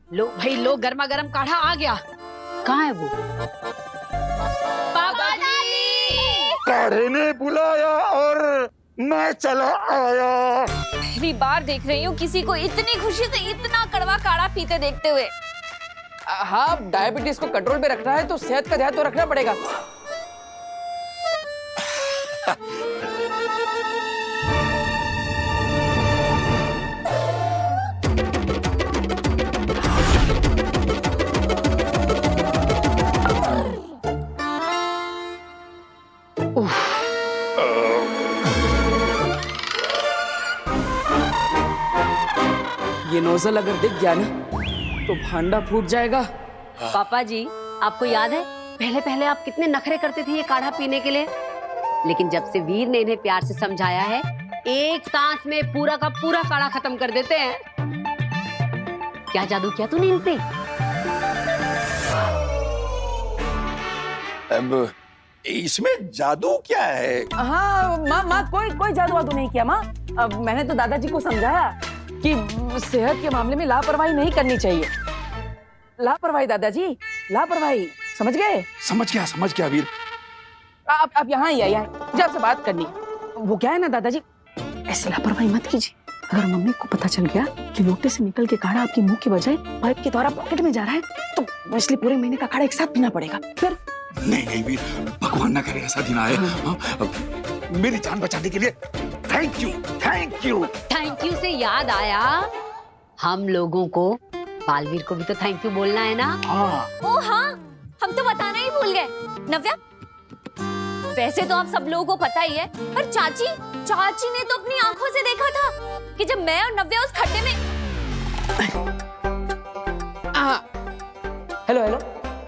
लो भाई लो, गर्मा गर्म काढ़ा आ गया। कहाँ है वो? पापा जी! काढ़े ने बुलाया और मैं चला आया। पहली बार देख रही हूँ किसी को इतनी खुशी से इतना कड़वा काढ़ा पीते देखते हुए। हाँ, डायबिटीज को कंट्रोल में रखना है तो सेहत का ध्यान तो रखना पड़ेगा। ये नोजल अगर दिख गया ना तो भांडा फूट जाएगा। पापा जी, आपको याद है पहले पहले आप कितने नखरे करते थे ये काढ़ा पीने के लिए, लेकिन जब से वीर ने इन्हें प्यार से समझाया है, एक सांस में पूरा का पूरा काढ़ा खत्म कर देते हैं। क्या जादू किया तूने इन पे? अब इसमें जादू क्या है? हाँ माँ कोई जादू वादू नहीं किया माँ। अब मैंने तो दादाजी को समझाया कि सेहत के मामले में लापरवाही नहीं करनी चाहिए। लापरवाही दादाजी, लापरवाही, समझ गए? समझ गया वीर। आप यहाँ ही आइए, मुझे आपसे बात करनी। वो क्या है ना दादाजी, ऐसे लापरवाही मत कीजिए। अगर मम्मी को पता चल गया कि लोटे से निकल के काढ़ा आपके मुंह की बजाय पाइप के द्वारा पॉकेट में जा रहा है, तो इसलिए पूरे महीने का काढ़ा एक साथ पीना पड़ेगा। फिर नहीं वीर, भगवान ना करे ऐसा दिन आए। मेरी जान बचाने के लिए थैंक यू। थैंक यू से याद आया, हम लोगों को बालवीर को भी तो थैंक यू बोलना है ना। ओ हाँ, हम तो बताना ही भूल गए। नव्या, वैसे तो आप सब लोगों को पता ही है, पर चाची ने तो अपनी आंखों से देखा था कि जब मैं और नव्या उस खड्डे में। हेलो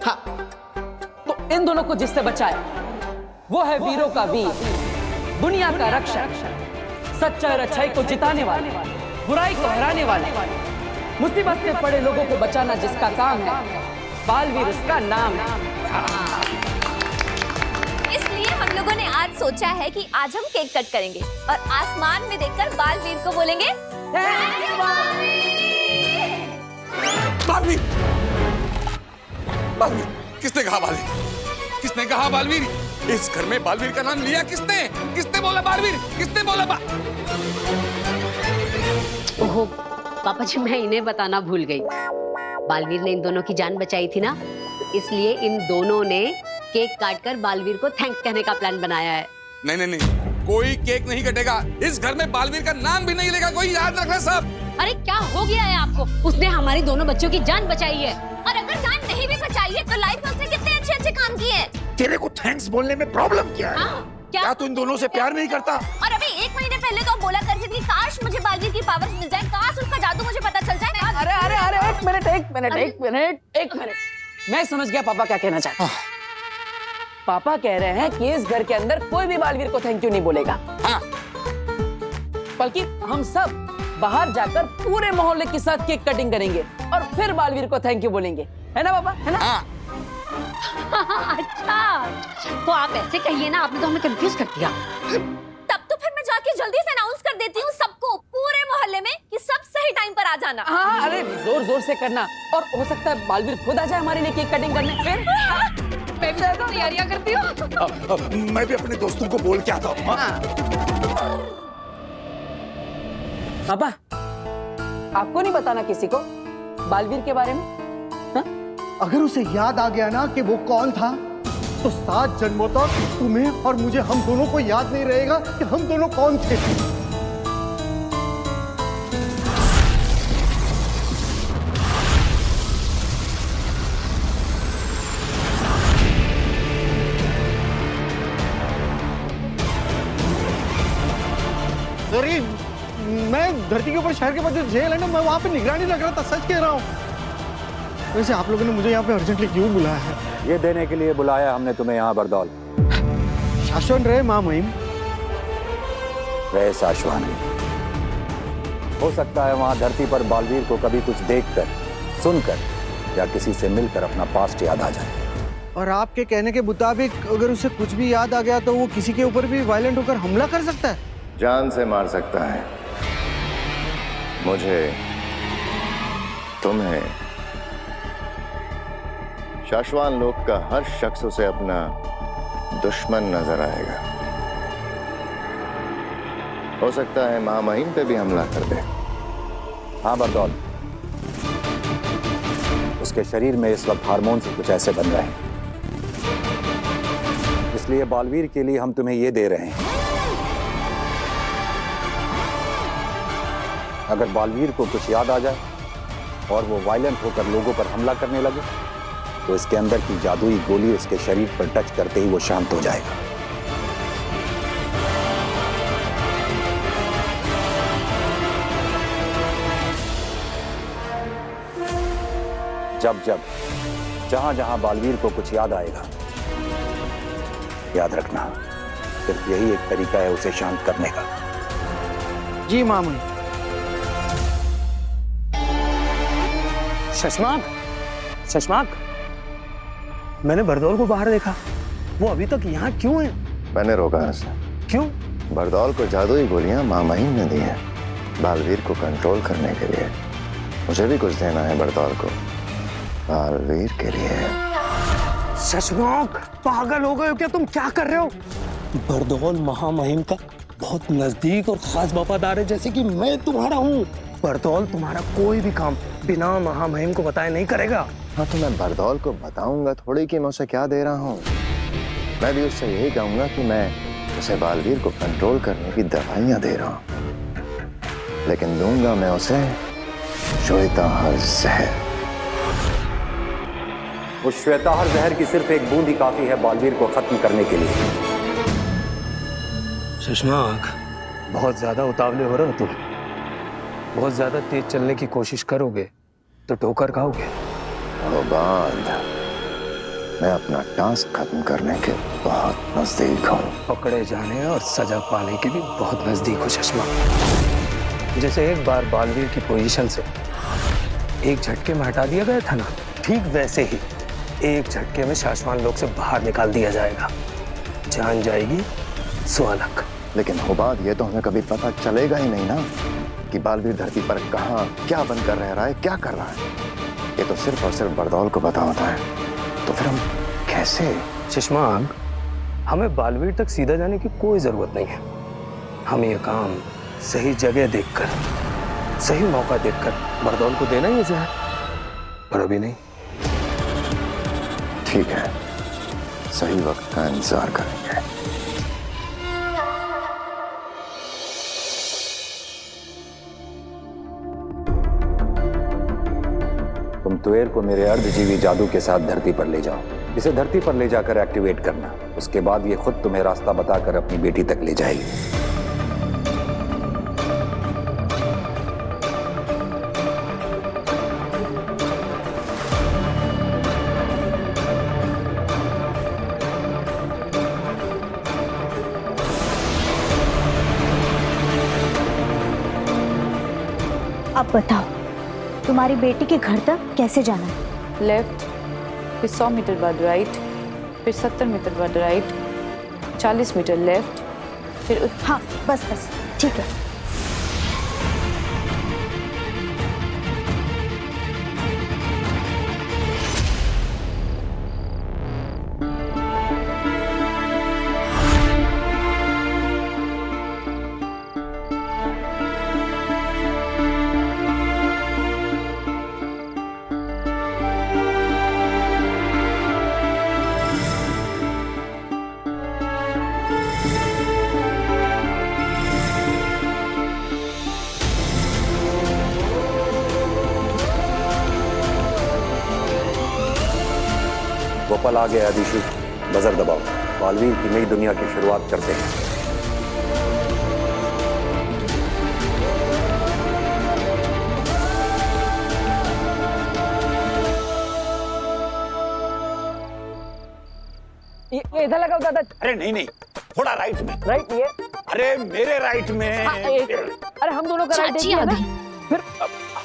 हाँ, तो इन दोनों को जिससे बचाया वो है वीरों का वीर, दुनिया का रक्षक, सच्चाई और अच्छाई को जिताने वाले, बुराई को हराने वाले, मुसीबत से पड़े लोगों को बचाना जिसका काम है, बालवीर उसका नाम है। इसलिए हम लोगों ने आज सोचा है कि आज हम केक कट करेंगे और आसमान में देखकर बालवीर को बोलेंगे बालवीर, किसने कहा बालवीर? किसने कहा बालवीर? इस घर में बालवीर का नाम लिया किसने? किसने बोला बालवीर? किसने बोला ओहो पापा जी, मैं इन्हें बताना भूल गई। बालवीर ने इन दोनों की जान बचाई थी ना, तो इसलिए इन दोनों ने केक काटकर बालवीर को थैंक्स कहने का प्लान बनाया है। नहीं, कोई केक नहीं कटेगा। इस घर में बालवीर का नाम भी नहीं लेगा कोई, याद रखना सब। अरे क्या हो गया है आपको? उसने हमारी दोनों बच्चों की जान बचाई है। और अगर जान नहीं भी बचाई है तो लाइफ में उसने कितने अच्छे काम किए हैं। तेरे को थैंक्स बोलने में प्रॉब्लम क्या है? हाँ, क्या तू इन दोनों से प्यार नहीं करता? और अभी 1 महीने पहले तो बोला करती थी काश मुझे बालवीर की पावर मिल जाए, काश उसका जादू मुझे पता चल जाए। अरे एक मिनट, मैं समझ गया पापा क्या कहना चाहते हैं। पापा कह रहे हैं कि इस घर के अंदर कोई भी बालवीर को थैंक यू नहीं बोलेगा। हाँ। बल्कि हम सब बाहर जाकर पूरे मोहल्ले के साथ केक कटिंग करेंगे और फिर बालवीर को थैंक यू बोलेंगे, है ना पापा, है ना? हाँ। अच्छा, तो आप ऐसे कहिए ना, आपने तो हमें कंफ्यूज कर दिया। तब तो फिर मैं जाके जल्दी से अनाउंस कर देती हूँ सबको, पूरे मोहल्ले में, कि सब सही टाइम पर आ जाना। हाँ, अरे जोर से करना, और हो सकता है बालवीर खुद आ जाए हमारे लिए केक कटिंग करने। फिर मैं भी तैयारियां करती हूँ। मैं भी अपने दोस्तों को बोल के आता हूँ। पापा, आपको नहीं बताना किसी को बालवीर के बारे में? हा? अगर उसे याद आ गया ना कि वो कौन था, तो 7 जन्मों तक तुम्हें और मुझे, हम दोनों को याद नहीं रहेगा कि हम दोनों कौन थे। अरे मैं धरती के ऊपर शहर के बाद जो जेल है ना, मैं वहां पे निगरानी लग रहा था, सच कह रहा हूँ। वैसे आप लोगों ने मुझे यहाँ पे अर्जेंटली क्यों बुलाया है? ये देने के लिए बुलाया हमने तुम्हें यहाँ बरदौल। शाश्वन रहे माँ महिम। रहे शाश्वन। हो सकता है वहां धरती पर बालवीर को कभी कुछ देखकर, सुनकर या किसी से मिलकर अपना पास्ट याद आ जाए। और आपके कहने के मुताबिक अगर उसे कुछ भी याद आ गया तो वो किसी के ऊपर भी वायलेंट होकर हमला कर सकता है? जान से मार सकता है। मुझे, तुम्हें शाश्वान लोक का हर शख्स उसे अपना दुश्मन नजर आएगा। हो सकता है महामहिम पे भी हमला कर दे। हाँ बरदौल, उसके शरीर में इस वक्त हार्मोन से कुछ ऐसे बन रहे हैं, इसलिए बालवीर के लिए हम तुम्हें ये दे रहे हैं। अगर बालवीर को कुछ याद आ जाए और वो वायलेंट होकर लोगों पर हमला करने लगे तो इसके अंदर की जादुई गोली उसके शरीर पर टच करते ही वो शांत हो जाएगा। जब जब जहां जहां बालवीर को कुछ याद आएगा, याद रखना सिर्फ यही एक तरीका है उसे शांत करने का। जी मामू। शशमाक, शशमाक, मैंने बरदौल को बाहर देखा। वो अभी तक यहाँ क्यों है? मैंने रोका है उसे। क्यों? बरदौल को जादुई गोलियां महामहिम ने दी हैं बालवीर को कंट्रोल करने के लिए। मुझे भी कुछ देना है बरदौल को बालवीर के लिए। शशमाक, पागल हो गए हो क्या तुम? क्या कर रहे हो? बरदौल महामहिम का बहुत नजदीक और खास वफादार है, जैसे कि मैं तुम्हारा हूँ। बरदौल तुम्हारा कोई भी काम बिना महामहिम को बताए नहीं करेगा। हाँ तो मैं बरदौल को बताऊंगा थोड़ी कि मैं उसे क्या दे रहा हूँ। मैं भी उससे यही कहूंगा कि मैं उसे बालवीर को कंट्रोल करने की दवाइयां दे रहा हूँ, लेकिन दूंगा मैं उसे श्वेताहार जहर। उस श्वेताहार जहर की सिर्फ एक बूंद ही काफी है बालवीर को खत्म करने के लिए। शशमाक, बहुत ज्यादा उतावले हो रहे हो तुम। बहुत ज्यादा तेज चलने की कोशिश करोगे तो ठोकर खाओगे। और बाद मैं अपना टास्क खत्म करने के बहुत नजदीक हूँ। पकड़े जाने और सजा पाने के भी बहुत नजदीक हो शशमाक। जैसे एक बार बालवीर की पोजीशन से एक झटके में हटा दिया गया था ना, ठीक वैसे ही एक झटके में शाश्वान लोक से बाहर निकाल दिया जाएगा। जान जाएगी स्वालक। लेकिन होबाद ये तो हमें कभी पता चलेगा ही नहीं ना कि बालवीर धरती पर कहाँ क्या बनकर रह रहा है, क्या कर रहा है। ये तो सिर्फ और सिर्फ बरदौल को पता होता है। तो फिर हम कैसे? शशमाक, हमें बालवीर तक सीधा जाने की कोई जरूरत नहीं है। हम ये काम सही जगह देखकर, सही मौका देखकर बरदौल को देना ही है, पर अभी नहीं। ठीक है, सही वक्त का इंतजार करेंगे। तुम तुएर को मेरे अर्धजीवी जादू के साथ धरती पर ले जाओ। इसे धरती पर ले जाकर एक्टिवेट करना। उसके बाद ये खुद तुम्हें रास्ता बताकर अपनी बेटी तक ले जाएगी। अब बताओ, तुम्हारी बेटी के घर तक कैसे जाना है? लेफ्ट, फिर 100 मीटर बाद राइट, फिर 70 मीटर बाद राइट, 40 मीटर लेफ्ट, फिर हाँ बस बस ठीक है। वो पल आ गया अदिशु, बजर दबाओ। बालवीर की नई दुनिया की शुरुआत करते हैं। ये इधर लगाओ दादा। अरे नहीं नहीं, थोड़ा राइट में। राइट ये। अरे मेरे राइट में। अरे हम दोनों का राइट चाची है आ ना? गई। फिर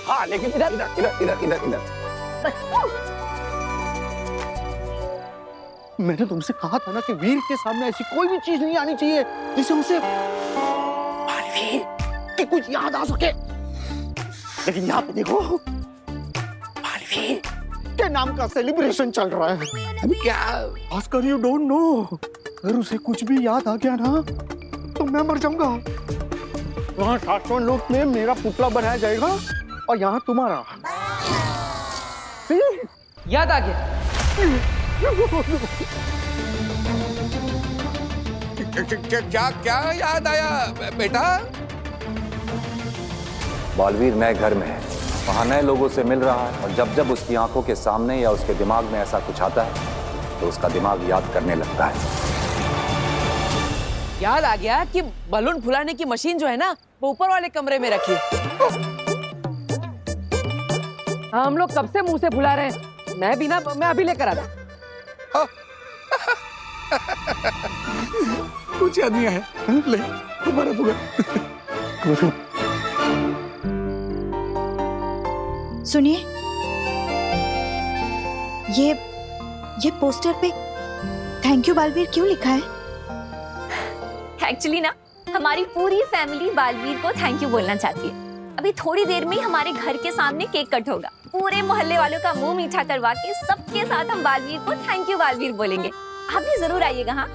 हाँ लेकिन इधर इधर इधर इधर इधर इधर। मैंने तुमसे कहा था ना कि वीर के सामने ऐसी कोई भी चीज नहीं आनी चाहिए जिससे उसे बालवीर की कुछ याद आ सके। लेकिन यहाँ पे देखो, बालवीर उसके नाम का सेलिब्रेशन चल रहा है। अभी क्या? भास्कर यू डोंट नो, अगर उसे कुछ भी याद आ गया ना तो मैं मर जाऊंगा। वहाँ शाश्वत लोक में मेरा पुतला बनाया जाएगा और यहाँ तुम्हारा। याद आ गया। क्या क्या याद आया बेटा? बालवीर नए घर में है, वहां नए लोगों से मिल रहा है, और जब जब उसकी आंखों के सामने या उसके दिमाग में ऐसा कुछ आता है तो उसका दिमाग याद करने लगता है। याद आ गया कि बलून फुलाने की मशीन जो है ना वो ऊपर वाले कमरे में रखी है। हम लोग कब से मुंह से फुला रहे हैं। मैं अभी लेकर आता। कुछ याद नहीं है? ले तुम्हारा पूरा। सुनिए, ये पोस्टर पे थैंक यू बालवीर क्यों लिखा है? एक्चुअली ना हमारी पूरी फैमिली बालवीर को थैंक यू बोलना चाहती है। अभी थोड़ी देर में ही हमारे घर के सामने केक कट होगा। पूरे मोहल्ले वालों का मुंह मीठा करवा के सबके साथ हम बालवीर को थैंक यू बालवीर बोलेंगे। आप भी जरूर आइएगा। हाँ,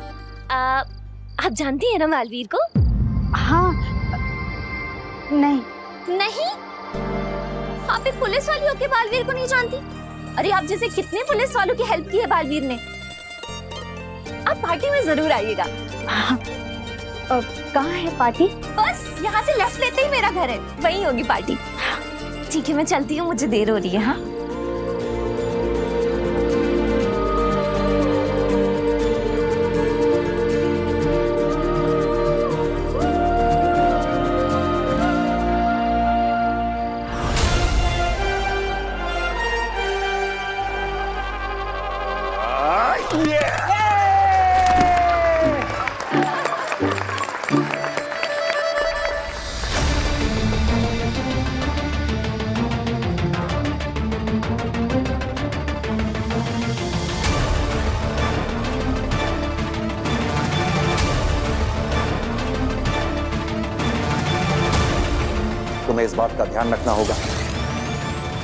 आप जानती हैं ना बालवीर को? हाँ। नहीं। नहीं? आप एक पुलिस वाली होके बालवीर को नहीं जानती? अरे आप जैसे कितने पुलिस वालों की हेल्प की है बालवीर ने। आप पार्टी में जरूर आइएगा। हाँ। कहाँ है पार्टी? बस यहाँ से लेफ्ट लेते ही मेरा घर है, वहीं होगी पार्टी। ठीक है, मैं चलती हूँ, मुझे देर हो रही है। हाँ, तुम्हें इस बात का ध्यान रखना होगा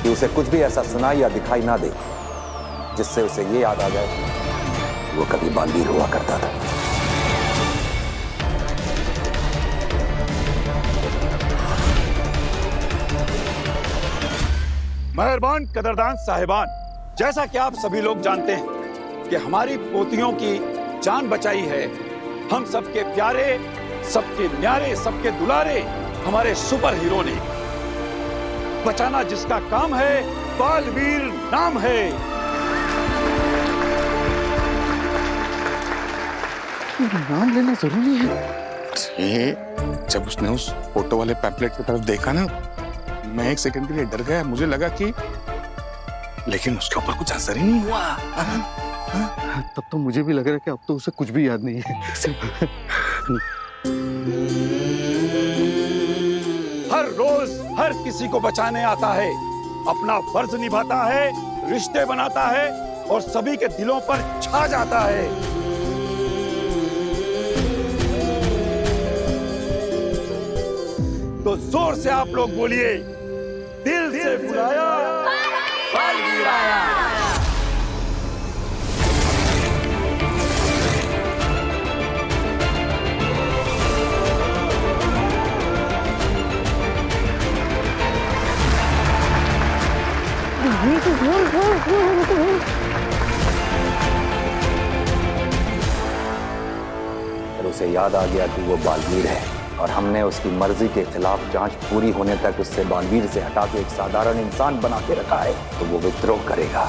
कि उसे कुछ भी ऐसा सुनाई या दिखाई ना दे जिससे उसे ये याद आ जाए वो कभी बालवीर हुआ करता था। मेहरबान कदरदान साहिबान, जैसा कि आप सभी लोग जानते हैं कि हमारी पोतियों की जान बचाई है हम सबके प्यारे, सबके न्यारे, सबके दुलारे हमारे सुपर हीरो ने। बचाना जिसका काम है, बालवीर नाम है। नाम लेना जरूरी है। अरे जब उसने उस फोटो वाले पैम्पलेट की तरफ देखा ना, मैं एक सेकंड के लिए डर गया। मुझे लगा कि, लेकिन उसके ऊपर कुछ असर ही नहीं हुआ। तब तो मुझे भी लग रहा है कि अब तो उसे कुछ भी याद नहीं है। हर रोज हर किसी को बचाने आता है, अपना फर्ज निभाता है, रिश्ते बनाता है और सभी के दिलों पर छा जाता है। तो जोर से आप लोग बोलिए, दिल से बुलाया, बालवीर आया। और उसे याद आ गया कि वो बालवीर है और हमने उसकी मर्जी के खिलाफ जांच पूरी होने तक उससे बालवीर से हटा के एक साधारण इंसान बना के रखा है, तो वो विद्रोह करेगा।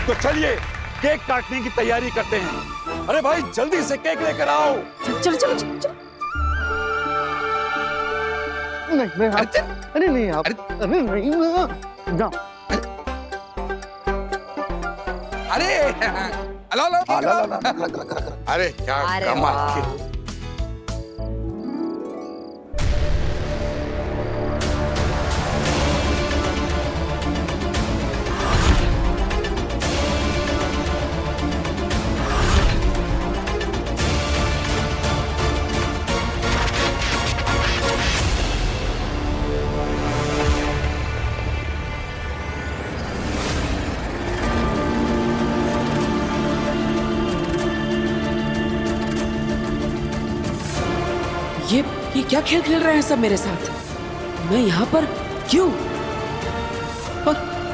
तो चलिए केक काटने की तैयारी करते हैं। अरे भाई जल्दी से केक लेकर आओ। चलो चलो चलो चलो। नहीं, अरे नहीं आप, अरे नहीं जाओ। अरे हेलो अरे क्या कमाल की। क्या खेल खेल रहे हैं सब मेरे साथ? मैं यहाँ पर क्यों?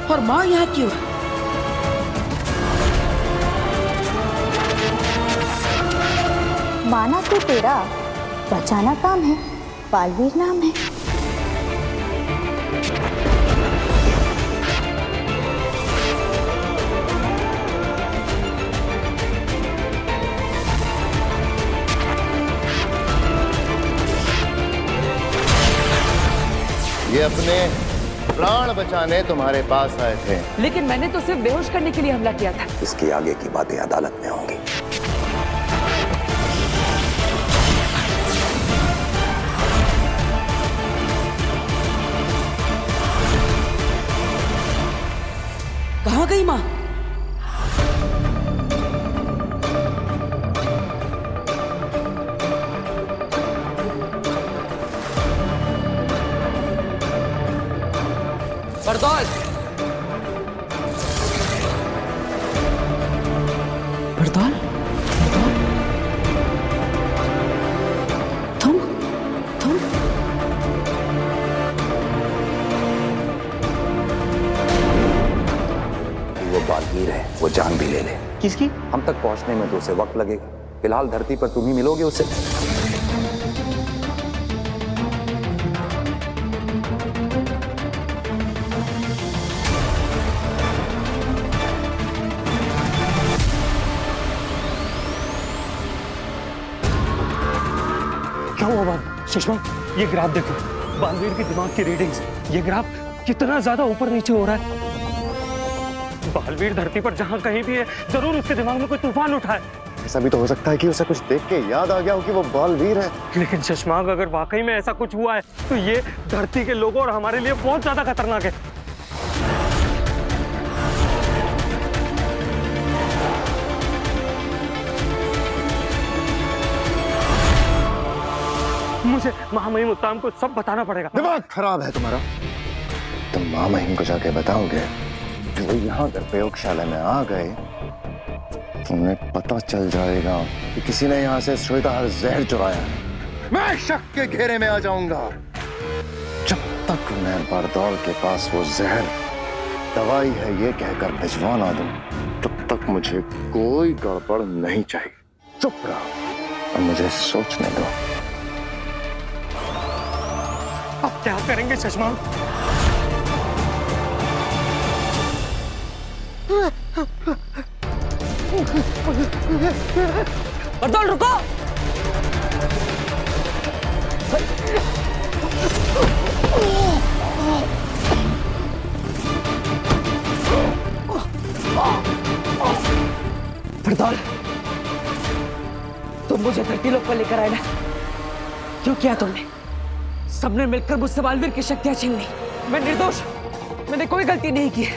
और माँ यहाँ क्यों है? माना तो तेरा बचाना काम है, बालवीर नाम है। ये अपने प्राण बचाने तुम्हारे पास आए थे। लेकिन मैंने तो सिर्फ बेहोश करने के लिए हमला किया था। इसकी आगे की बातें अदालत में होंगी। कहाँ गई माँ? बरदौल! बरदौल? तुम? वो बालवीर है, वो जान भी ले ले। किसकी? हम तक पहुंचने में तो उसे वक्त लगेगा। फिलहाल धरती पर तुम ही मिलोगे उसे। क्या हुआ बाबू? सुषमा, ये ग्राफ देखो, बालवीर के दिमाग की रीडिंग्स। ये ग्राफ कितना ज्यादा ऊपर नीचे हो रहा है। बालवीर धरती पर जहां कहीं भी है, जरूर उसके दिमाग में कोई तूफान उठा है। ऐसा भी तो हो सकता है कि उसे कुछ देख के याद आ गया हो कि वो बालवीर है। लेकिन शशांक, अगर वाकई में ऐसा कुछ हुआ है तो ये धरती के लोगों और हमारे लिए बहुत ज्यादा खतरनाक है। मुझे महामहिम उत्तम को सब बताना पड़ेगा। दिमाग खराब है तुम्हारा। तुम महामहिम को जाके बताओगे कि वो यहाँ अगर प्रयोगशाला में आ गए तो उन्हें पता चल जाएगा कि किसी ने यहाँ से श्वेताहार जहर चुराया है। मैं शक के घेरे में आ जाऊंगा। जब तक मैं बरदौल के पास वो जहर दवाई है ये कहकर भिजवा ना दूं, तब तक मुझे कोई गड़बड़ नहीं चाहिए। चुप रहो और मुझे सोचने दो। अब क्या करेंगे शशांक? बरदौल रुको! बरदौल, तुम मुझे धरती लोक पर लेकर आए ना? क्यों किया तुमने? सबने मिलकर मुझसे बालवीर की शक्तियां छीन ली। मैं निर्दोष, मैंने कोई गलती नहीं की है।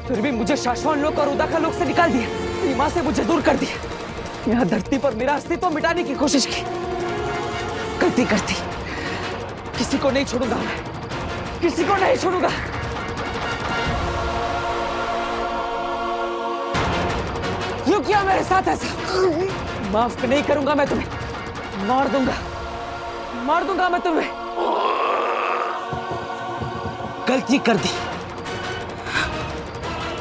फिर भी मुझे शाश्वत लोक और उदाका लोक से निकाल दिया। मेरी मां से मुझे दूर कर दिया। यहाँ धरती पर मेरा अस्तित्व मिटाने की कोशिश की। गलती करती, किसी को नहीं छोड़ूंगा मैं, किसी को नहीं छोड़ूंगा। क्यों किया मेरे साथ ऐसा? माफ नहीं करूंगा मैं तुम्हें। मार दूंगा मैं तुम्हें। गलती कर दी।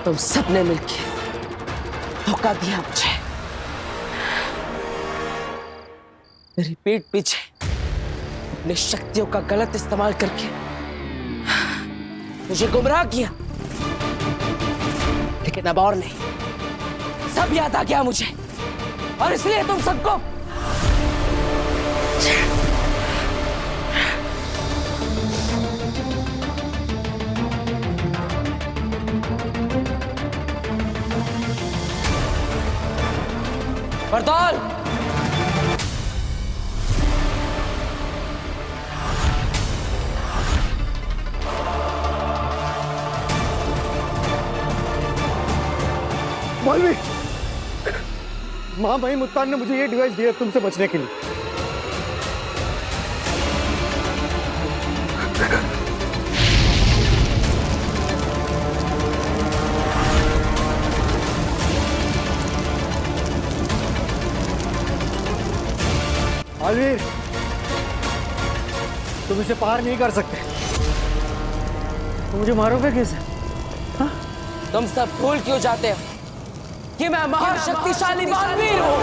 तुम सबने मिलकर धोखा दिया मुझे। मेरी पीठ पीछे अपनी शक्तियों का गलत इस्तेमाल करके मुझे गुमराह किया। लेकिन अब और नहीं, सब याद आ गया मुझे, और इसलिए तुम सबको बरदौल, मौलवी, महामहिम उत्तान ने मुझे ये डिवाइस दिया तुमसे बचने के लिए। बालवीर, तुम इसे पार नहीं कर सकते। तो मुझे मारोगे कैसे? तुम सब भूल क्यों जाते हो कि मैं महाशक्तिशाली बालवीर हूँ?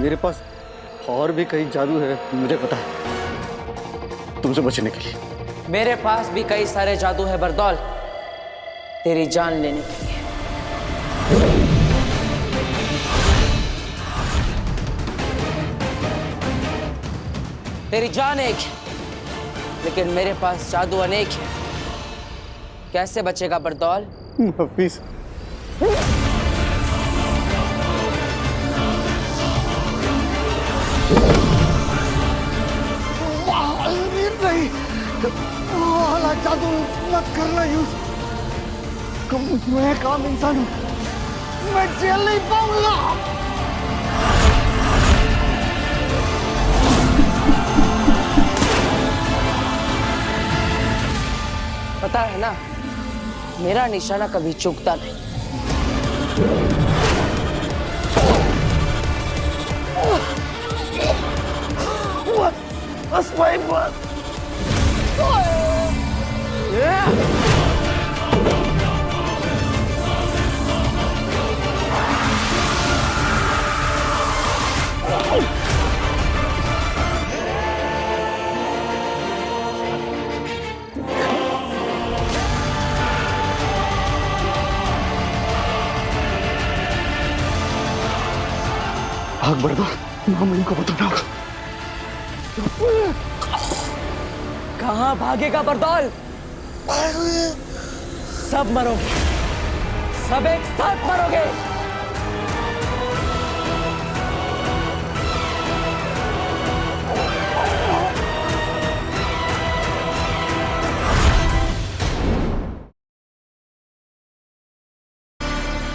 मेरे पास और भी कई जादू है, मुझे पता है, तुमसे बचने के लिए। मेरे पास भी कई सारे जादू है बरदौल, तेरी जान लेने के लिए। तेरी जान एक है, लेकिन मेरे पास जादू अनेक है। कैसे बचेगा बरदौल? हफीज, नहीं, वाला जादू मत करना यूज। मैं काम इंसान हूँ, मैं जेल नहीं पाऊंगा। पता है ना, मेरा निशाना कभी चूकता नहीं। बस भाई बस। भाग बरदौल, हम इनको बताना होगा। कहाँ भागेगा बरदौल? सब मरोगे, सब एक साथ मरोगे।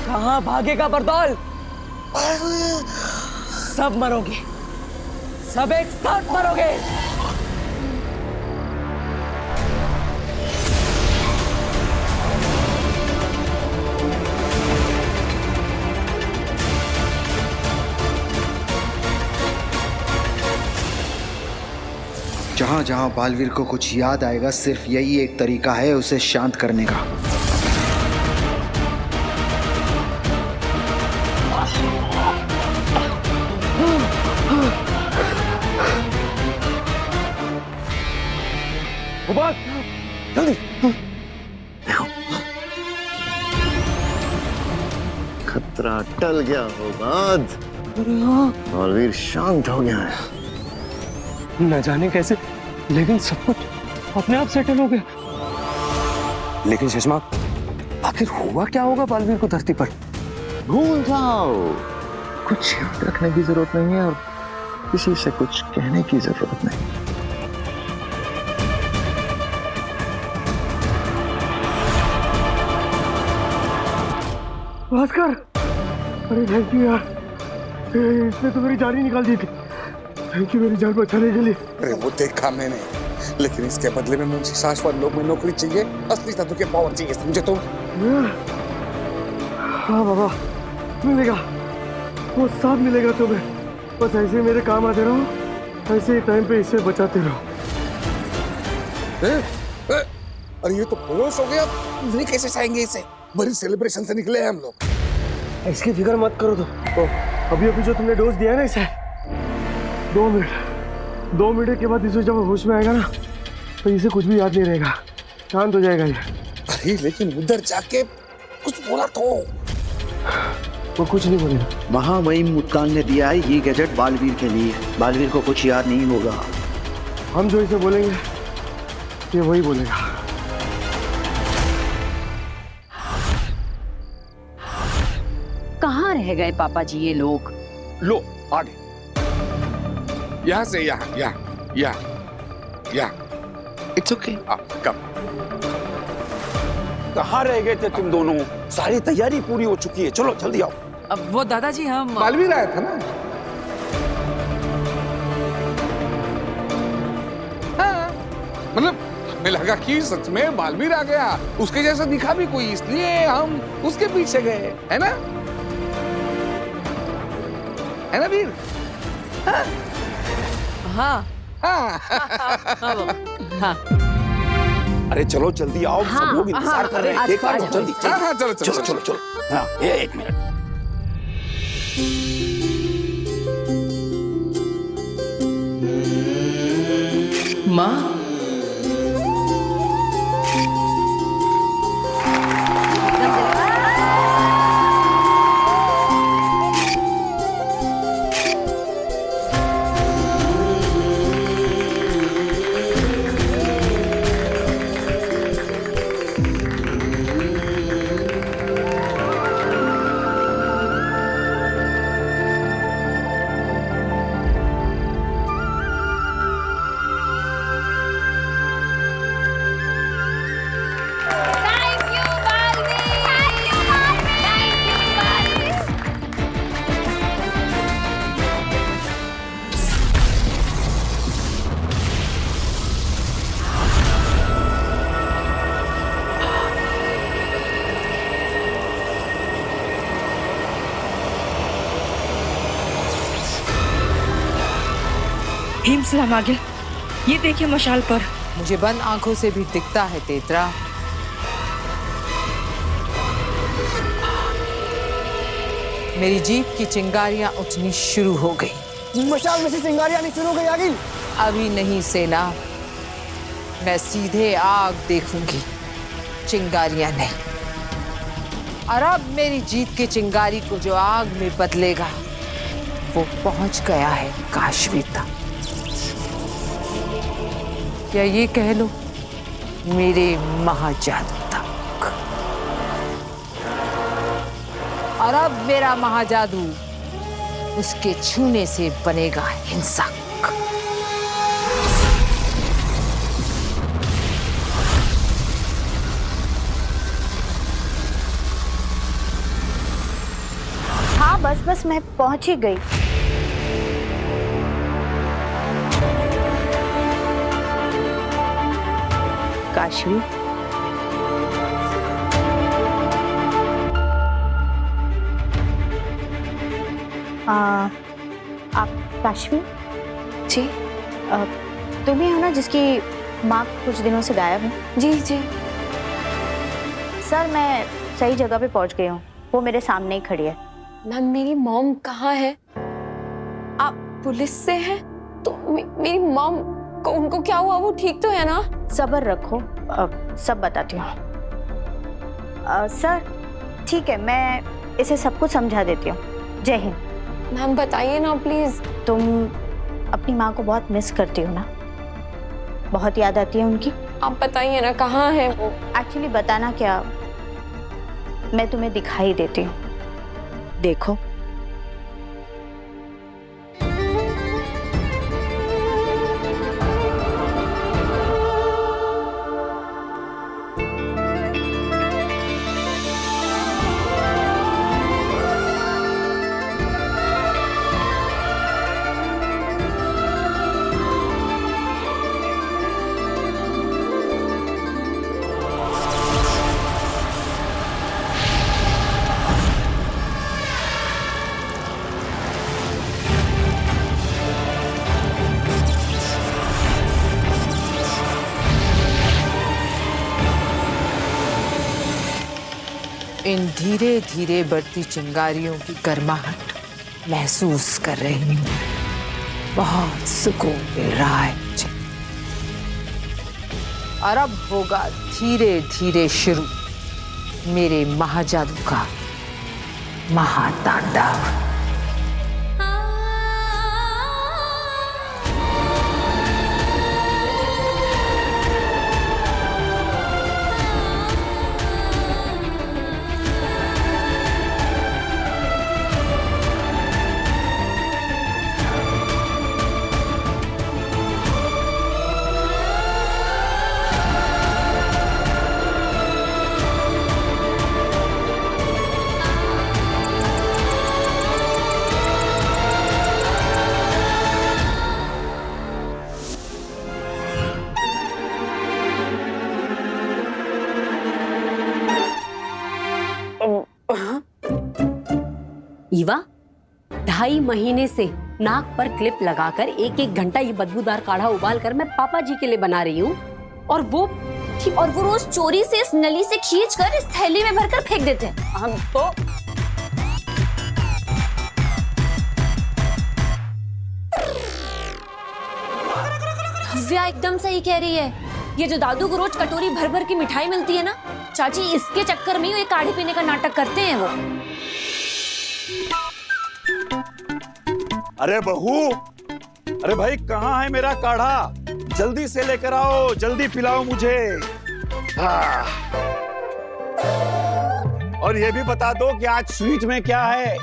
कहाँ भागेगा बरदौल? सब मरोगे, सब एक साथ मरोगे। जहां जहां बालवीर को कुछ याद आएगा, सिर्फ यही एक तरीका है उसे शांत करने का। जल्दी खतरा टल गया होगा। बालवीर शांत हो गया है। न जाने कैसे, लेकिन सब कुछ अपने आप सेटल हो गया। लेकिन चश्मा, आखिर हुआ क्या होगा बालवीर को धरती पर? भूल जाओ, कुछ याद रखने की जरूरत नहीं है और किसी से कुछ कहने की जरूरत नहीं। भास्कर, अरे थैंक यू यार, इसने तो मेरी जान ही निकाल दी थी। थैंक यू मेरी जान बचाने के लिए। अरे वो देखा मैंने, लेकिन इसके बदले में मुझे शाश्वत लोक में नौकरी चाहिए, असली तत्व के पावर चाहिए, समझे तुम? हाँ बाबा, मिलेगा, वो सब मिलेगा तुम्हें। बस ऐसे मेरे काम आते रहो, ऐसे ही टाइम पे इसे बचाते रहो। अरे ये तो बेहोश हो गया, नहीं कैसे चाहेंगे इसे? बड़ी सेलिब्रेशन से निकले हैं हम लोग। इसकी फिक्र मत करो। तो अभी अभी जो तुमने डोज दिया है ना इसे, 2 मिनट के बाद इसे जब होश में आएगा ना, तो इसे कुछ भी याद नहीं रहेगा, शांत हो जाएगा ये। अरे लेकिन उधर जाके कुछ बोला तो? वो कुछ नहीं बोलेगा। महामहिम मुत्तान ने दिया है ये गैजेट बालवीर के लिए। बालवीर को कुछ याद नहीं होगा। हम जो इसे बोलेंगे ये वही बोलेगा। रह गए पापा जी ये लोग? लो आगे, यहाँ से यहाँ यहाँ यहाँ। इट्स ओके, कम। कहाँ रह गए थे तुम दोनों? सारी तैयारी पूरी हो चुकी है, चलो जल्दी आओ। अब वो दादाजी हम बालवीर आया था ना? हाँ, मतलब हमें लगा कि सच में बालवीर आ गया, उसके जैसा दिखा भी कोई, इसलिए हम उसके पीछे गए, है ना? है ना वीर? हाँ हाँ हाँ। हाँ अरे चलो जल्दी आओ, हाँ, सब लोग इंतजार कर रहे हैं। केक काटो जल्दी, हाँ हाँ, चलो चलो चलो चलो। हाँ, एक मिनट। माँ, हिमसलाम आ गया। ये देखिए मशाल पर। मुझे बंद आंखों से भी दिखता है तेतरा। मेरी जीप की चिंगारियां उठनी शुरू हो गई। मशाल में से चिंगारियां नहीं शुरू हो गई आगे? अभी नहीं सेना, मैं सीधे आग देखूंगी, चिंगारियां नहीं। और अब मेरी जीत की चिंगारी को जो आग में बदलेगा वो पहुंच गया है काशवी तक, या ये कह लो मेरे महाजादू तक। और अब मेरा महाजादू उसके छूने से बनेगा हिंसक। हाँ बस मैं पहुंच ही गई। काशवी, आप काशवी जी? तुम ही हो ना जिसकी माँ कुछ दिनों से गायब है? जी जी। सर मैं सही जगह पे पहुंच गई हूँ, वो मेरे सामने ही खड़ी है। मैम मेरी मॉम कहाँ है? आप पुलिस से हैं? तो मेरी मॉम को, उनको क्या हुआ? वो ठीक तो है ना? सब्र रखो, सब बताती हूँ। सर ठीक है, मैं इसे सब कुछ समझा देती हूँ। जय हिंद। मैम बताइए ना प्लीज। तुम अपनी माँ को बहुत मिस करती हो ना? बहुत याद आती है उनकी? आप बताइए ना कहाँ है वो? एक्चुअली बताना क्या, मैं तुम्हें दिखाई देती हूँ, देखो। इन धीरे धीरे बढ़ती चिंगारियों की गर्माहट महसूस कर रही हूँ। बहुत सुकून मिल रहा है मुझे। और अब होगा धीरे धीरे शुरू मेरे महाजादू का महातांडव। 2.5 महीने से नाक पर क्लिप लगाकर 1-1 घंटा ये बदबूदार काढ़ा उबाल कर मैं पापा जी के लिए बना रही हूँ, और वो रोज चोरी से इस नली से खींच कर इस थैली में भरकर फेंक देते हैं। हम तो नव्या एकदम सही कह रही है। ये जो दादू को रोज कटोरी भर भर की मिठाई मिलती है ना, चाची इसके चक्कर में ये काढ़े पीने का नाटक करते हैं वो। अरे बहू, अरे भाई कहाँ है मेरा काढ़ा? जल्दी से लेकर आओ, जल्दी पिलाओ मुझे। हाँ। और ये भी बता दो कि आज स्वीट में क्या है,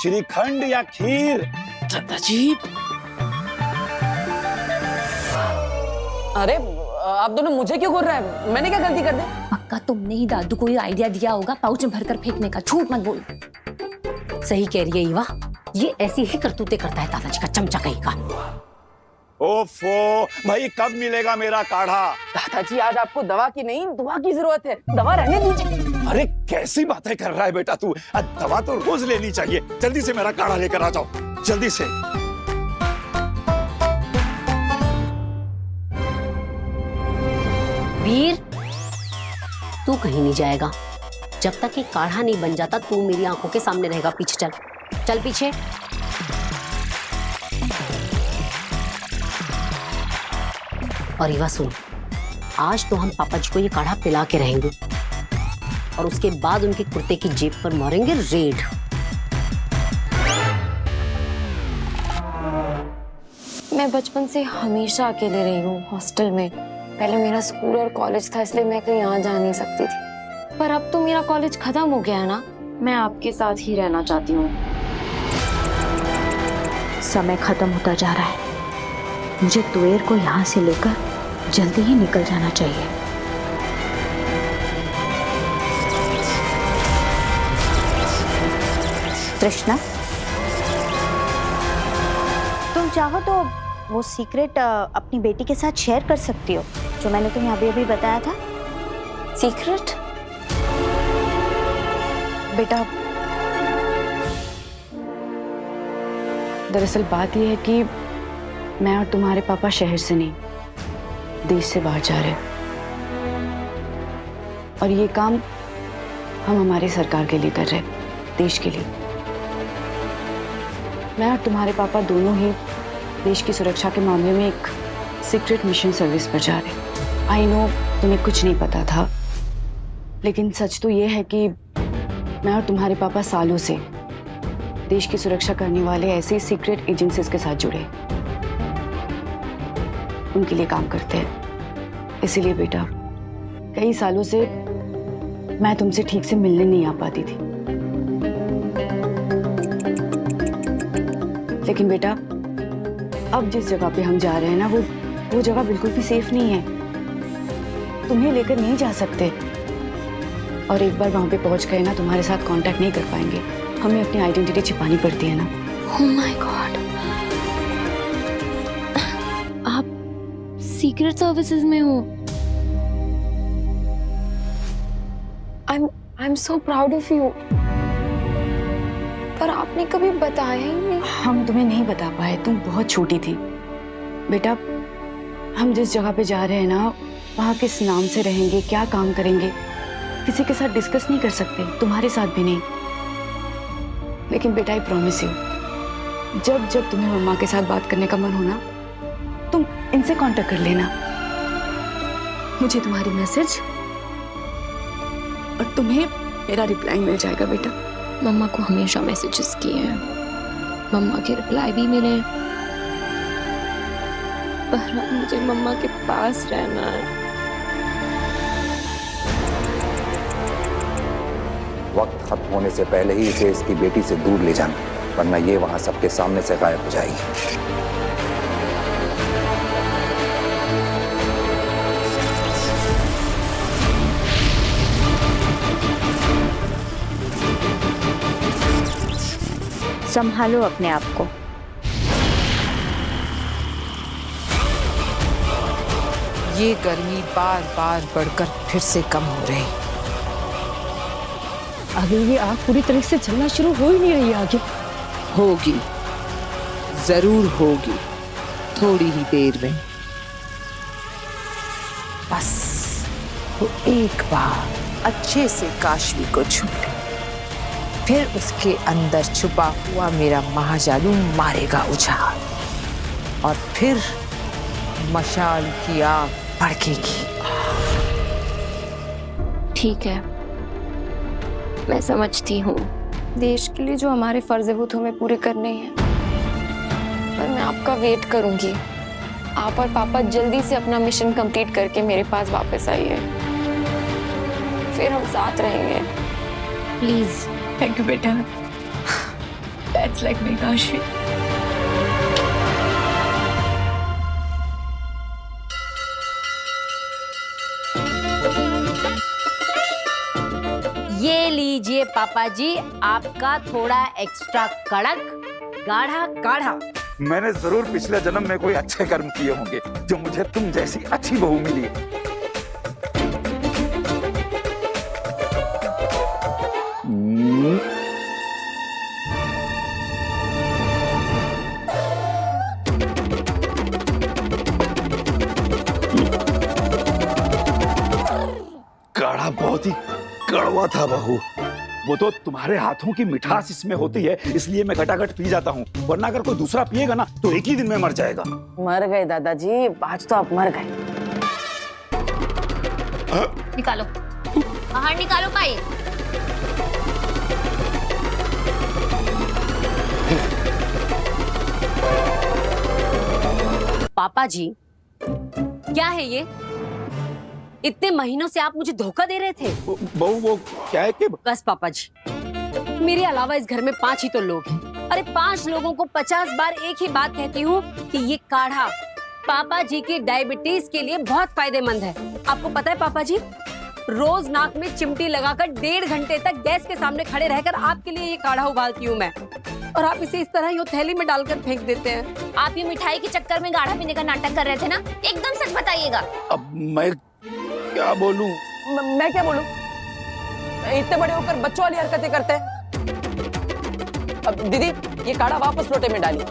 श्रीखंड या खीर? दादाजी, अरे आप दोनों मुझे क्यों घूर रहे हैं? मैंने क्या गलती कर दी? पक्का तुमने ही दादू को ये आइडिया दिया होगा पाउच में भरकर फेंकने का। झूठ मत बोल। सही कह रही है ईवा, ये ऐसी ही करतूतें करता है दादाजी का चमचा कहीं का। ओफो, भाई कब मिलेगा मेरा काढ़ा? दादाजी आज आपको दवा की नहीं दुआ की जरूरत है, दवा रहने दीजिए। अरे कैसी बातें कर रहा है बेटा तू? दवा तो रोज लेनी चाहिए। जल्दी से मेरा काढ़ा लेकर आ जाओ, जल्दी से। वीर, तू कहीं नहीं जाएगा जब तक ये काढ़ा नहीं बन जाता। तू मेरी आंखों के सामने रहेगा। पीछे चल, चल पीछे। और ईवा सुन, आज तो हम पापा जी को ये काढ़ा पिला के रहेंगे, और उसके बाद उनके कुर्ते की जेब पर मारेंगे रेड। मैं बचपन से हमेशा अकेले रही हूँ हॉस्टल में। पहले मेरा स्कूल और कॉलेज था, इसलिए मैं कहीं यहाँ जा नहीं सकती थी। पर अब तो मेरा कॉलेज खत्म हो गया है ना, मैं आपके साथ ही रहना चाहती हूँ। समय खत्म होता जा रहा है, मुझे तुएर को यहाँ से लेकर जल्दी ही निकल जाना चाहिए। तृष्णा, तुम चाहो तो वो सीक्रेट अपनी बेटी के साथ शेयर कर सकती हो जो मैंने तुम्हें अभी अभी बताया था। सीक्रेट? बेटा, दरअसल बात यह है कि मैं और तुम्हारे पापा शहर से नहीं, देश से बाहर जा रहे हैं, और ये काम हम हमारी सरकार के लिए कर रहे हैं, देश के लिए। मैं और तुम्हारे पापा दोनों ही देश की सुरक्षा के मामले में एक सीक्रेट मिशन सर्विस पर जा रहे हैं। आई नो तुम्हें कुछ नहीं पता था, लेकिन सच तो ये है कि मैं और तुम्हारे पापा सालों से देश की सुरक्षा करने वाले ऐसे सीक्रेट एजेंसीज के साथ जुड़े, उनके लिए काम करते हैं। इसीलिए बेटा, कई सालों से मैं तुमसे ठीक से मिलने नहीं आ पाती थी। लेकिन बेटा, अब जिस जगह पे हम जा रहे हैं ना, वो जगह बिल्कुल भी सेफ नहीं है। तुम्हें लेकर नहीं जा सकते, और एक बार वहां पे पहुंच गए ना, तुम्हारे साथ कांटेक्ट नहीं कर पाएंगे। हमें अपनी आइडेंटिटी छिपानी पड़ती है ना। Oh my God! आप सीक्रेट सर्विसेज में हो। I'm so proud of you. पर आपने कभी बताया ही नहीं। हम तुम्हें नहीं बता पाए, तुम बहुत छोटी थी। बेटा, हम जिस जगह पे जा रहे हैं ना, वहाँ किस नाम से रहेंगे, क्या काम करेंगे, किसी के साथ डिस्कस नहीं कर सकते, तुम्हारे साथ भी नहीं। लेकिन बेटा, आई प्रॉमिस यू, जब जब तुम्हें मम्मा के साथ बात करने का मन हो ना, तुम इनसे कांटेक्ट कर लेना। मुझे तुम्हारी मैसेज और तुम्हें मेरा रिप्लाई मिल जाएगा बेटा। मम्मा को हमेशा मैसेजेस किए हैं, मम्मा के रिप्लाई भी मिले, पर अब मुझे मम्मा के पास रहना है। वक्त खत्म होने से पहले ही इसे इसकी बेटी से दूर ले जाना, वरना ये वहां सबके सामने से गायब हो जाएगी। संभालो अपने आप को। ये गर्मी बार बार बढ़कर फिर से कम हो रही। अभी ये आग पूरी तरह से चलना शुरू हो ही नहीं रही आगे। होगी, जरूर होगी, थोड़ी ही देर में। बस वो एक बार अच्छे से काशवी को छू ले, फिर उसके अंदर छुपा हुआ मेरा महाजालू मारेगा उछाल, और फिर मशाल की आग भड़केगी। ठीक है, मैं समझती हूँ। देश के लिए जो हमारे फर्ज है वो तो हमें पूरे करने ही हैं। पर मैं आपका वेट करूंगी। आप और पापा जल्दी से अपना मिशन कंप्लीट करके मेरे पास वापस आइए, फिर हम साथ रहेंगे। प्लीज। थैंक यू बेटा। That's like my Kashvi. ये लीजिए पापा जी, आपका थोड़ा एक्स्ट्रा कड़क गाढ़ा काढ़ा। मैंने जरूर पिछले जन्म में कोई अच्छे कर्म किए होंगे जो मुझे तुम जैसी अच्छी बहू मिली। काढ़ा बहुत ही कड़वा था बहू। वो तो तुम्हारे हाथों की मिठास इसमें होती है, इसलिए मैं घटाघट पी जाता हूँ, वरना अगर कोई दूसरा पिएगा ना तो एक ही दिन में मर जाएगा। मर गए दादाजी, आज तो आप मर गए। निकालो, बाहर निकालो पाई। पापा जी, क्या है ये? इतने महीनों से आप मुझे धोखा दे रहे थे। बहू वो क्या है कि बस पापा जी, मेरे अलावा इस घर में 5 ही तो लोग हैं। अरे 5 लोगों को 50 बार एक ही बात कहती हूँ कि ये काढ़ा पापा जी की डायबिटीज के लिए बहुत फायदेमंद है। आपको पता है पापा जी, रोज नाक में चिमटी लगाकर 1.5 घंटे तक गैस के सामने खड़े रहकर आपके लिए ये काढ़ा उबालती हूँ मैं, और आप इसे इस तरह यूं थैली में डालकर फेंक देते हैं। आप ये मिठाई के चक्कर में गाढ़ा पीने का नाटक कर रहे थे ना? एकदम सच बताइएगा। अब मैं क्या बोलूं? मैं क्या बोलूं? इतने बड़े होकर बच्चों वाली हरकतें करते हैं। अब दीदी, ये काढ़ा वापस लोटे में डालिए।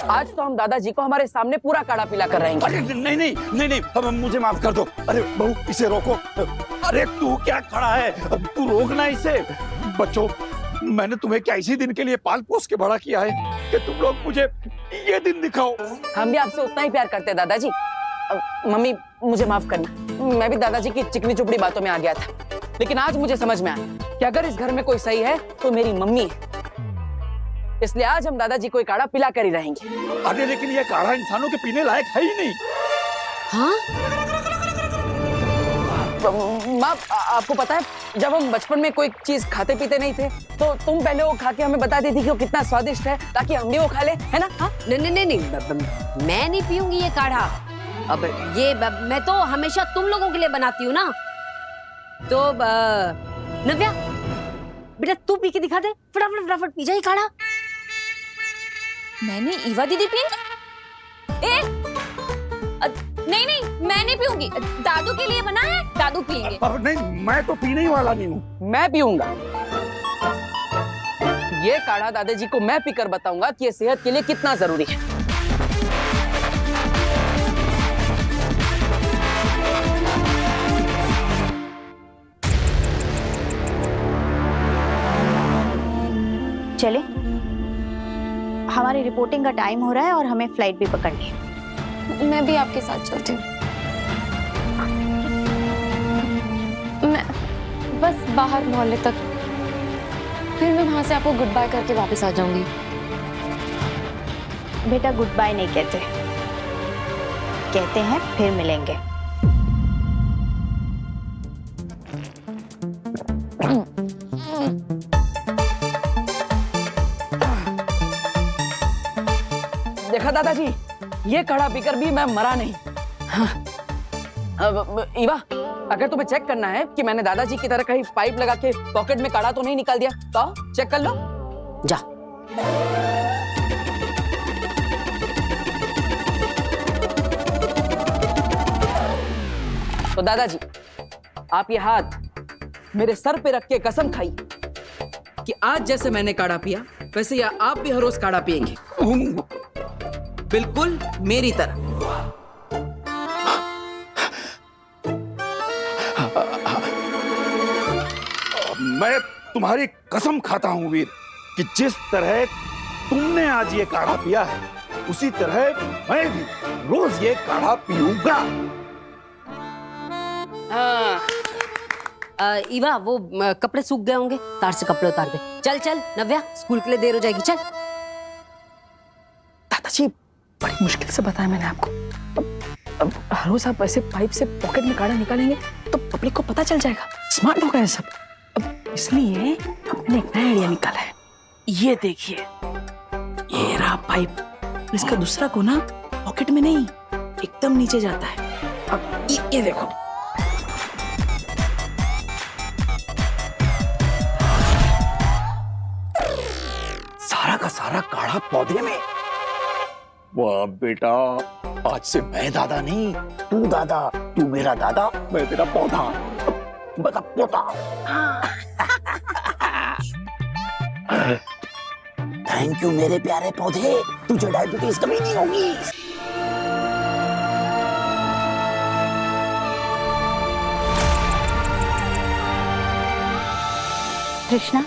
आज तो हम दादाजी को हमारे सामने पूरा काढ़ा पिला कर रहेंगे। अरे नहीं नहीं नहीं नहीं, अब मुझे माफ कर दो। अरे बहू, इसे रोको। अरे तू क्या खड़ा है, तू रोकना इसे। बच्चों, मैंने तुम्हें क्या इसी दिन के लिए पाल पोस के बड़ा किया है कि तुम लोग मुझे ये दिन दिखाओ। हम भी आपसे उतना ही प्यार करते हैं दादाजी। मम्मी, मुझे माफ करना, मैं भी दादाजी की चिकनी चुपड़ी बातों में आ गया था, लेकिन आज मुझे समझ में आया कि अगर इस घर में कोई सही है तो मेरी मम्मी है। इसलिए आज हम दादाजी को काढ़ा पिला कर ही रहेंगे। अरे लेकिन ये काढ़ा इंसानों के पीने लायक है ही नहीं। हाँ? माँ, आपको पता है, जब हम बचपन में कोई चीज खाते पीते नहीं थे तो तुम पहले वो खा के हमें बताती थी कि वो कितना स्वादिष्ट है, ताकि हम भी वो खा ले, है ना? हाँ? नहीं, मैं नहीं पीऊंगी ये काढ़ा। अब ये मैं तो हमेशा तुम लोगों के लिए बनाती हूँ ना। तो नव्या, बेटा तू पी के दिखा दे, फटाफट फटाफट पी जाए काढ़ा। मैंने ईवा दीदी पियेंगे? नहीं नहीं, मैं नहीं पीऊंगी। दादू के लिए बना है, दादू पियेंगे। नहीं, मैं तो पीने ही वाला नहीं हूँ। मैं पीऊंगा। ये काढ़ा दादाजी को मैं पीकर बताऊंगा कि ये सेहत के लिए कितना जरूरी है। चले, हमारी रिपोर्टिंग का टाइम हो रहा है और हमें फ्लाइट भी पकड़नी है। मैं भी आपके साथ चलती हूँ। मैं बस बाहर मोहल्ले तक, फिर मैं वहां से आपको गुड बाय करके वापस आ जाऊंगी। बेटा, गुड बाय नहीं कहते, कहते हैं फिर मिलेंगे। देखा दादाजी, ये काढ़ा पीकर भी मैं मरा नहीं। हाँ। अब ईवा, अगर तुम्हें चेक करना है कि मैंने दादाजी की तरह कहीं पाइप लगा के पॉकेट में काढ़ा तो नहीं निकाल दिया, तो आओ चेक कर लो। जा। तो दादाजी, आप ये हाथ मेरे सर पे रख के कसम खाई कि आज जैसे मैंने काढ़ा पिया वैसे या आप भी हर रोज काढ़ा पियेंगे, बिल्कुल मेरी तरह। मैं तुम्हारी कसम खाता हूं वीर कि जिस तरह तुमने आज ये काढ़ा पिया है उसी तरह मैं भी रोज ये काढ़ा पीऊंगा। ईवा वो कपड़े सूख गए होंगे, तार से कपड़े उतार दे। चल चल नव्या, स्कूल के लिए देर हो जाएगी, चल। दादाजी बड़ी मुश्किल से बताया मैंने आपको। अब हर रोज आप ऐसे पाइप से पॉकेट में काढ़ा निकालेंगे तो पब्लिक को पता चल जाएगा, स्मार्ट होगा ये सब। अब इसलिए हमने एक नया आइडिया निकाला है। ये देखिए, ये रहा पाइप, इसका दूसरा कोना पॉकेट में नहीं एकदम नीचे जाता है। अब ये देखो, सारा का सारा काढ़ा पौधे में। वाह बेटा, आज से मैं दादा नहीं तू दादा, तू मेरा दादा मैं तेरा पौधा, बता पोता। थैंक यू मेरे प्यारे पौधे, तुझे डायबिटीज कभी नहीं होगी। कृष्णा,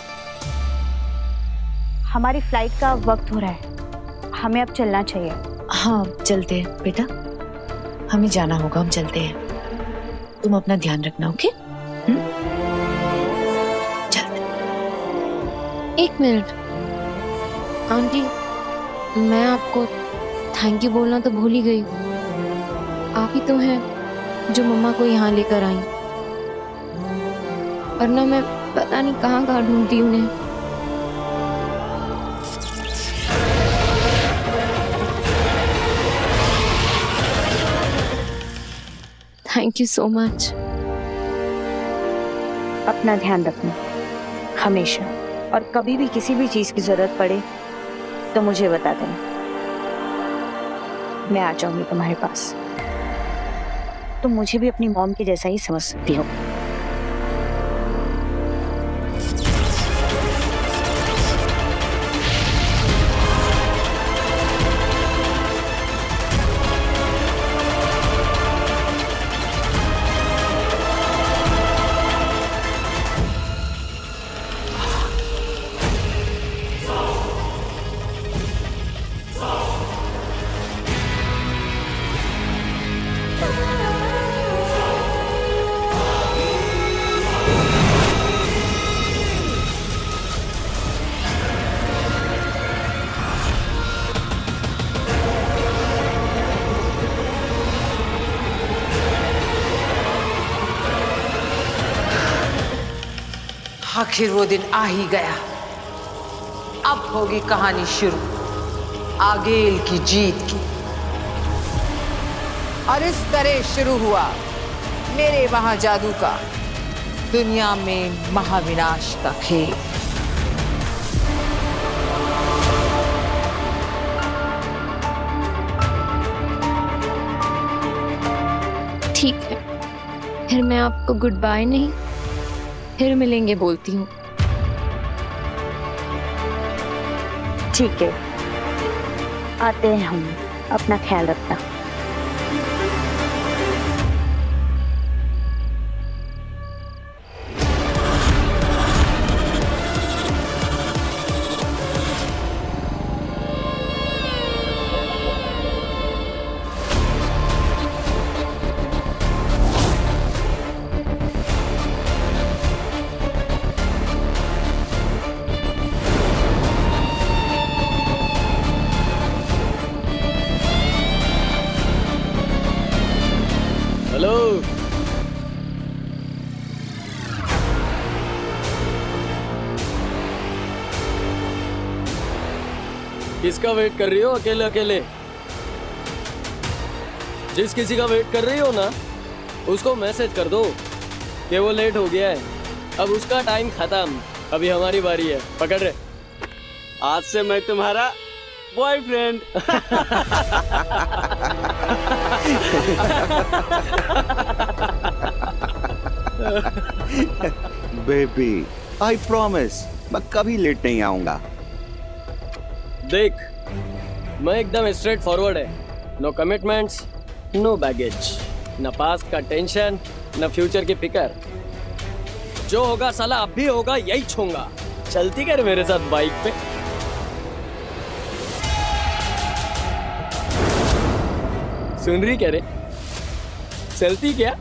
हमारी फ्लाइट का वक्त हो रहा है, हमें अब चलना चाहिए। हाँ चलते हैं बेटा, हमें जाना होगा, हम चलते हैं। तुम अपना ध्यान रखना, ओके? चलते। एक मिनट आंटी, मैं आपको थैंक यू बोलना तो भूल ही गई। आप ही तो हैं जो मम्मा को यहाँ लेकर आई, वरना मैं पता नहीं कहाँ कहाँ ढूंढती उन्हें। Thank you so much. अपना ध्यान रखना हमेशा, और कभी भी किसी भी चीज की जरूरत पड़े तो मुझे बता देना, मैं आ जाऊंगी तुम्हारे पास। तुम मुझे भी अपनी मॉम के जैसा ही समझ सकती हो। आखिर वो दिन आ ही गया। अब होगी कहानी शुरू आगेल की जीत की। और इस तरह शुरू हुआ मेरे महाजादू का दुनिया में महाविनाश का खेल। ठीक है, फिर मैं आपको गुड बाय नहीं, फिर मिलेंगे बोलती हूँ। ठीक है, आते हैं हम, अपना ख्याल रखना। हेलो, किसका वेट कर रही हो अकेले अकेले? जिस किसी का वेट कर रही हो ना, उसको मैसेज कर दो कि वो लेट हो गया है, अब उसका टाइम खत्म, अभी हमारी बारी है। पकड़ रहे, आज से मैं तुम्हारा बॉयफ्रेंड। बेबी, I promise मैं कभी लेट नहीं आऊंगा। देख, मैं एकदम स्ट्रेट फॉरवर्ड है। नो कमिटमेंट्स, नो बैगेज, न पास्ट का टेंशन, न फ्यूचर की फिक्र। जो होगा साला अब भी होगा, यही छूंगा। चलती कर मेरे साथ बाइक पे। सुन रही कह रहे चलती क्या?